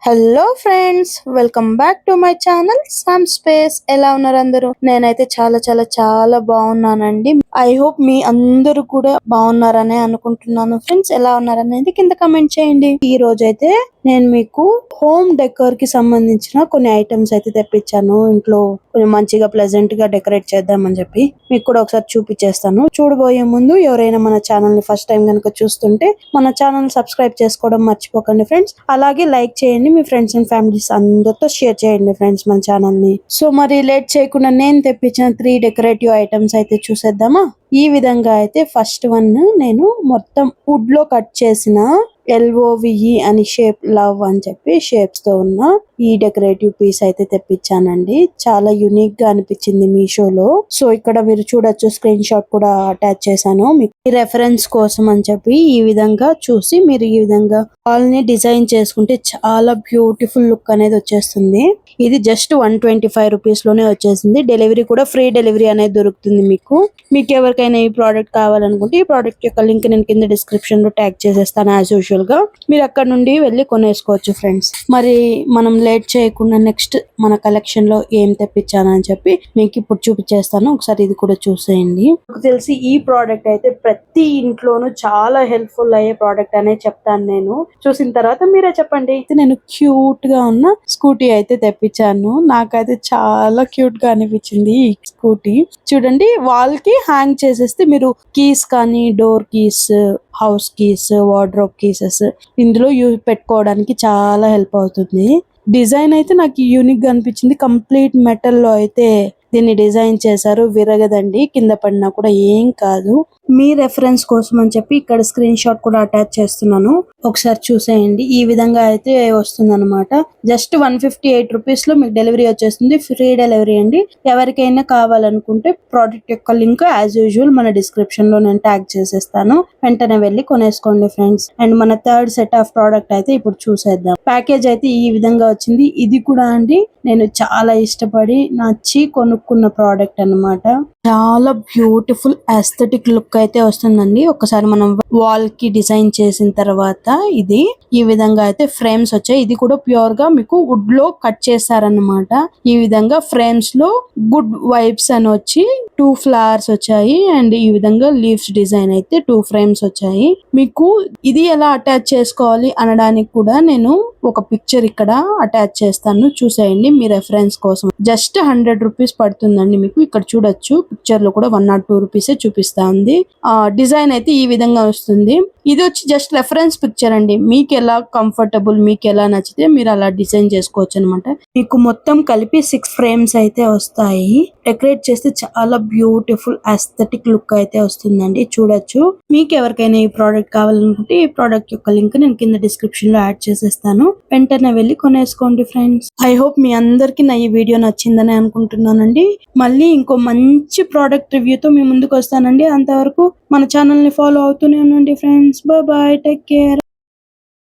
Hello friends, welcome back to my channel some space. ఎలా ఉన్నారు అందరూ? నేనైతే చాలా చాలా చాలా బాగున్నానండి. ఐ హోప్ మీ అందరూ కూడా బాగున్నారనే అనుకుంటున్నాను. ఫ్రెండ్స్, ఎలా ఉన్నారనేది కింద కమెంట్ చేయండి. ఈ రోజు అయితే నేను మీకు హోమ్ డెకోర్ కి సంబంధించిన కొన్ని ఐటమ్స్ అయితే తెప్పించాను. ఇంట్లో కొంచెం మంచిగా ప్లెజెంట్ గా డెకరేట్ చేద్దామని చెప్పి మీకు కూడా ఒకసారి చూపించేస్తాను. చూడబోయే ముందు ఎవరైనా మన ఛానల్ ని ఫస్ట్ టైం కనుక చూస్తుంటే మన ఛానల్ సబ్స్క్రైబ్ చేసుకోవడం మర్చిపోకండి ఫ్రెండ్స్. అలాగే లైక్ చేయండి, మీ ఫ్రెండ్స్ అండ్ ఫ్యామిలీస్ అందరితో షేర్ చేయండి ఫ్రెండ్స్ మన ఛానల్ ని. సో మరి లేట్ చేయకుండా నేను తెప్పించిన 3 డెకరేటివ్ ఐటమ్స్ అయితే చూసేద్దామా. ఈ విధంగా అయితే ఫస్ట్ వన్ నేను మొత్తం వుడ్ లో కట్ చేసిన LOVE అని షేప్ లవ్ అని చెప్పి షేప్స్ తో ఉన్న ఈ డెకరేటివ్ పీస్ అయితే తెప్పించానండి. చాలా యూనిక్ గా అనిపించింది మీషోలో. సో ఇక్కడ మీరు చూడొచ్చు, స్క్రీన్ షాట్ కూడా అటాచ్ చేశాను మీకు రెఫరెన్స్ కోసం అని చెప్పి. ఈ విధంగా చూసి మీరు ఈ విధంగా వాల్ ని డిజైన్ చేసుకుంటే చాలా బ్యూటిఫుల్ లుక్ అనేది వచ్చేస్తుంది. ఇది జస్ట్ 125 రూపీస్ లోనే వచ్చేసింది. డెలివరీ కూడా ఫ్రీ డెలివరీ అనేది దొరుకుతుంది మీకు. మీకు ఎవరికైనా ఈ ప్రోడక్ట్ కావాలనుకుంటే ఈ ప్రోడక్ట్ యొక్క లింక్ నేను కింద డిస్క్రిప్షన్ లో ట్యాగ్ చేసేస్తాను యాజ్ యూజువల్ గా. మీరు అక్కడ నుండి వెళ్ళి కొనేసుకోవచ్చు ఫ్రెండ్స్. మరి మనం లేట్ చేయకుండా నెక్స్ట్ మన కలెక్షన్ లో ఏం తెప్పించానని చెప్పి మీకు ఇప్పుడు చూపించేస్తాను. ఒకసారి ఇది కూడా చూసేయండి. నాకు తెలిసి ఈ ప్రోడక్ట్ అయితే ప్రతి ఇంట్లోనూ చాలా హెల్ప్ఫుల్ అయ్యే ప్రోడక్ట్ అనే చెప్తాను నేను. చూసిన తర్వాత మీరే చెప్పండి. నేను క్యూట్ గా ఉన్న స్కూటీ అయితే తెప్పించాను. నాకైతే చాలా క్యూట్ గా అనిపించింది ఈ స్కూటీ. చూడండి, వాల్ కి హ్యాంగ్ చేసేస్తే మీరు కీస్ కానీ, door keys, house keys, wardrobe keys ఇందులో పెట్టుకోవడానికి చాలా హెల్ప్ అవుతుంది. డిజైన్ అయితే నాకు యూనిక్ గా అనిపించింది. కంప్లీట్ మెటల్ లో అయితే దీన్ని డిజైన్ చేశారు. విరగదండి, కింద పడినా కూడా ఏం కాదు. మీ రెఫరెన్స్ కోసం అని చెప్పి ఇక్కడ స్క్రీన్ షాట్ కూడా అటాచ్ చేస్తున్నాను. ఒకసారి చూసేయండి. ఈ విధంగా అయితే వస్తుంది అనమాట. జస్ట్ 158 రూపీస్ లో మీకు డెలివరీ వచ్చేస్తుంది. ఫ్రీ డెలివరీ అండి. ఎవరికైనా కావాలనుకుంటే ప్రోడక్ట్ యొక్క లింక్ యాజ్ యూజువల్ మన డిస్క్రిప్షన్ లో నేను ట్యాగ్ చేసేస్తాను. వెంటనే వెళ్ళి కొనేసుకోండి ఫ్రెండ్స్. అండ్ మన థర్డ్ సెట్ ఆఫ్ ప్రోడక్ట్ అయితే ఇప్పుడు చూసేద్దాం. ప్యాకేజ్ అయితే ఈ విధంగా వచ్చింది. ఇది కూడా అండి నేను చాలా ఇష్టపడి నచ్చి కొనుక్కున్న ప్రోడక్ట్ అన్నమాట. చాలా బ్యూటిఫుల్ ఎస్థెటిక్ లుక్ అయితే వస్తుందండి. ఒకసారి మనం వాల్ కి డిజైన్ చేసిన తర్వాత ఇది ఈ విధంగా అయితే ఫ్రేమ్స్ వచ్చాయి. ఇది కూడా ప్యూర్ గా మీకు వుడ్ లో కట్ చేశారన్నమాట. ఈ విధంగా ఫ్రేమ్స్ లో గుడ్ వైబ్స్ అని వచ్చి 2 ఫ్లవర్స్ వచ్చాయి. అండ్ ఈ విధంగా లీవ్స్ డిజైన్ అయితే 2 ఫ్రేమ్స్ వచ్చాయి. మీకు ఇది ఎలా అటాచ్ చేసుకోవాలి అనడానికి కూడా నేను ఒక పిక్చర్ ఇక్కడ అటాచ్ చేస్తాను, చూసేయండి మీ రెఫరెన్స్ కోసం. జస్ట్ 100 రూపీస్ పడుతుందండి మీకు. ఇక్కడ చూడొచ్చు, పిక్చర్ లో కూడా 102 రూపీస్ చూపిస్తా ఉంది. డిజైన్ అయితే ఈ విధంగా వస్తుంది. ఇది వచ్చి జస్ట్ రెఫరెన్స్ పిక్చర్ అండి. మీకు ఎలా కంఫర్టబుల్, మీకు ఎలా నచ్చితే మీరు అలా డిజైన్ చేసుకోవచ్చు అనమాట. మీకు మొత్తం కలిపి 6 ఫ్రేమ్స్ అయితే వస్తాయి. డెకరేట్ చేస్తే చాలా బ్యూటిఫుల్ ఎస్థెటిక్ లుక్ అయితే వస్తుందండి. చూడొచ్చు. మీకు ఎవరికైనా ఈ ప్రోడక్ట్ కావాలనుకుంటే ఈ ప్రోడక్ట్ యొక్క లింక్ నేను కింద డిస్క్రిప్షన్ లో యాడ్ చేసేస్తాను. వెంటనే వెళ్ళి కొనేసుకోండి ఫ్రెండ్స్. ఐ హోప్ మీ అందరికి నా ఈ వీడియో నచ్చిందని అనుకుంటున్నానండి. మళ్ళీ ఇంకో మంచి ప్రోడక్ట్ రివ్యూతో మీ ముందుకు వస్తానండి. అంతవరకు మన ఛానల్ ని ఫాలో అవుతూనే ఉండండి friends. Bye bye, take care.